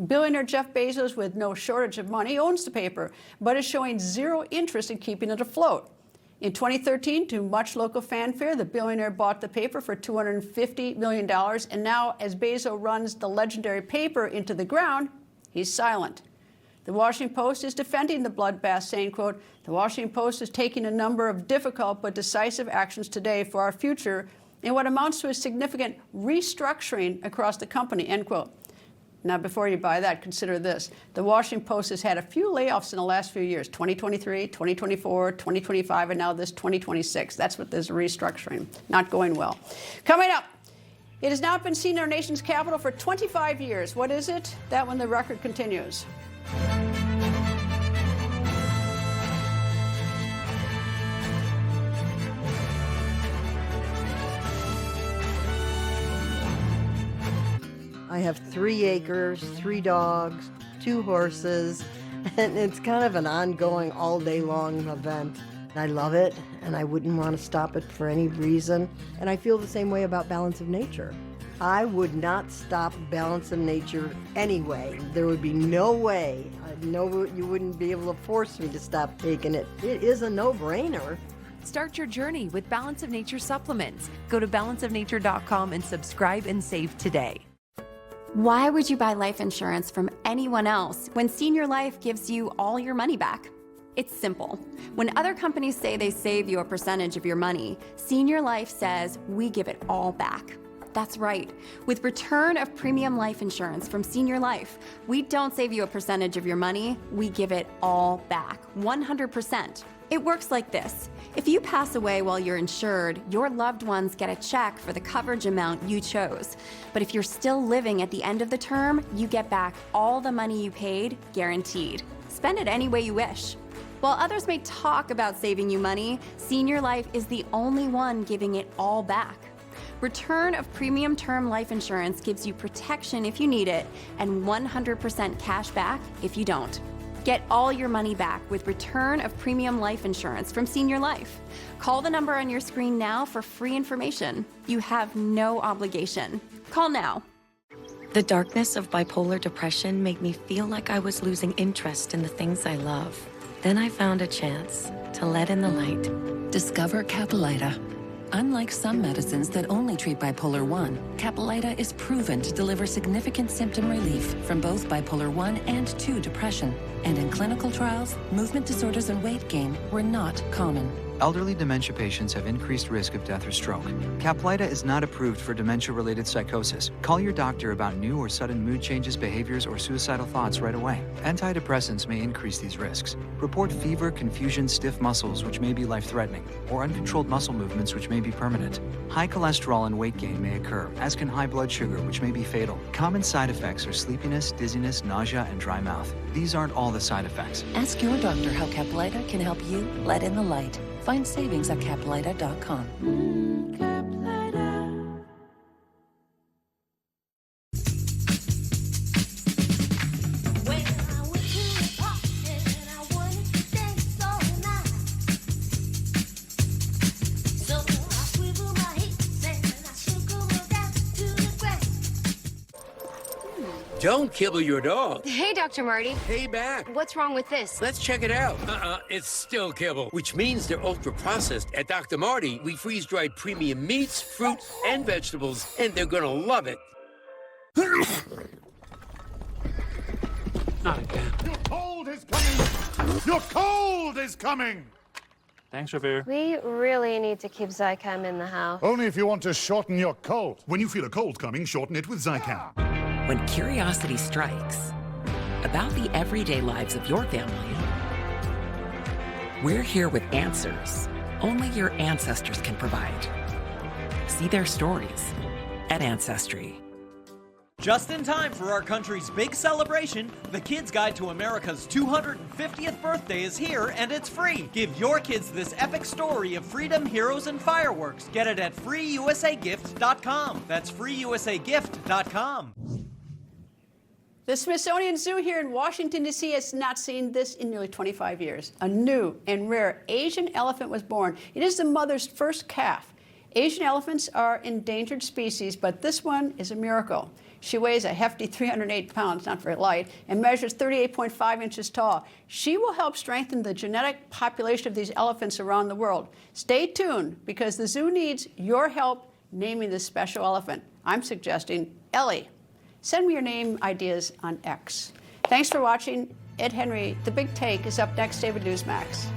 Billionaire Jeff Bezos, with no shortage of money, owns the paper, but is showing zero interest in keeping it afloat. In 2013, to much local fanfare, the billionaire bought the paper for $250 million, and now, as Bezos runs the legendary paper into the ground, he's silent. The Washington Post is defending the bloodbath, saying, quote, "The Washington Post is taking a number of difficult but decisive actions today for our future in what amounts to a significant restructuring across the company," end quote. Now, before you buy that, consider this. The Washington Post has had a few layoffs in the last few years, 2023, 2024, 2025, and now this 2026. That's what there's restructuring. Not going well. Coming up, it has not been seen in our nation's capital for 25 years. What is it? That when the record continues. I have 3 acres, 3 dogs, 2 horses, and it's kind of an ongoing all day long event. I love it, and I wouldn't want to stop it for any reason. And I feel the same way about Balance of Nature. I would not stop Balance of Nature anyway. There would be no way. You wouldn't be able to force me to stop taking it. It is a no-brainer. Start your journey with Balance of Nature supplements. Go to balanceofnature.com and subscribe and save today. Why would you buy life insurance from anyone else when Senior Life gives you all your money back? It's simple. When other companies say they save you a percentage of your money, Senior Life says we give it all back. That's right. With return of premium life insurance from Senior Life, we don't save you a percentage of your money, we give it all back, 100%. It works like this. If you pass away while you're insured, your loved ones get a check for the coverage amount you chose. But if you're still living at the end of the term, you get back all the money you paid, guaranteed. Spend it any way you wish. While others may talk about saving you money, Senior Life is the only one giving it all back. Return of premium term life insurance gives you protection if you need it and 100% cash back if you don't. Get all your money back with return of premium life insurance from Senior Life. Call the number on your screen now for free information. You have no obligation. Call now. The darkness of bipolar depression made me feel like I was losing interest in the things I love. Then I found a chance to let in the light. Discover Caplyta. Unlike some medicines that only treat bipolar 1, Caplyta is proven to deliver significant symptom relief from both bipolar 1 and 2 depression. And in clinical trials, movement disorders and weight gain were not common. Elderly dementia patients have increased risk of death or stroke. Caplyta is not approved for dementia-related psychosis. Call your doctor about new or sudden mood changes, behaviors, or suicidal thoughts right away. Antidepressants may increase these risks. Report fever, confusion, stiff muscles, which may be life-threatening, or uncontrolled muscle movements, which may be permanent. High cholesterol and weight gain may occur, as can high blood sugar, which may be fatal. Common side effects are sleepiness, dizziness, nausea, and dry mouth. These aren't all the side effects. Ask your doctor how Caplyta can help you let in the light. Find savings at Caplyta.com. Don't kibble your dog. Hey, Dr. Marty. Hey, back. What's wrong with this? Let's check it out. It's still kibble, which means they're ultra-processed. At Dr. Marty, we freeze-dried premium meats, fruits, and vegetables, and they're gonna love it. Not again. Your cold is coming! Your cold is coming! Thanks, Revere. We really need to keep Zycam in the house. Only if you want to shorten your cold. When you feel a cold coming, shorten it with Zycam. When curiosity strikes about the everyday lives of your family, we're here with answers only your ancestors can provide. See their stories at Ancestry. Just in time for our country's big celebration, the Kids Guide to America's 250th birthday is here, and it's free. Give your kids this epic story of freedom, heroes, and fireworks. Get it at freeusagift.com. That's freeusagift.com. The Smithsonian Zoo here in Washington, D.C. has not seen this in nearly 25 years. A new and rare Asian elephant was born. It is the mother's first calf. Asian elephants are endangered species, but this one is a miracle. She weighs a hefty 308 pounds, not very light, and measures 38.5 inches tall. She will help strengthen the genetic population of these elephants around the world. Stay tuned, because the zoo needs your help naming this special elephant. I'm suggesting Ellie. Send me your name ideas on X. Thanks for watching. Ed Henry, The Big Take, is up next. Stay with Newsmax.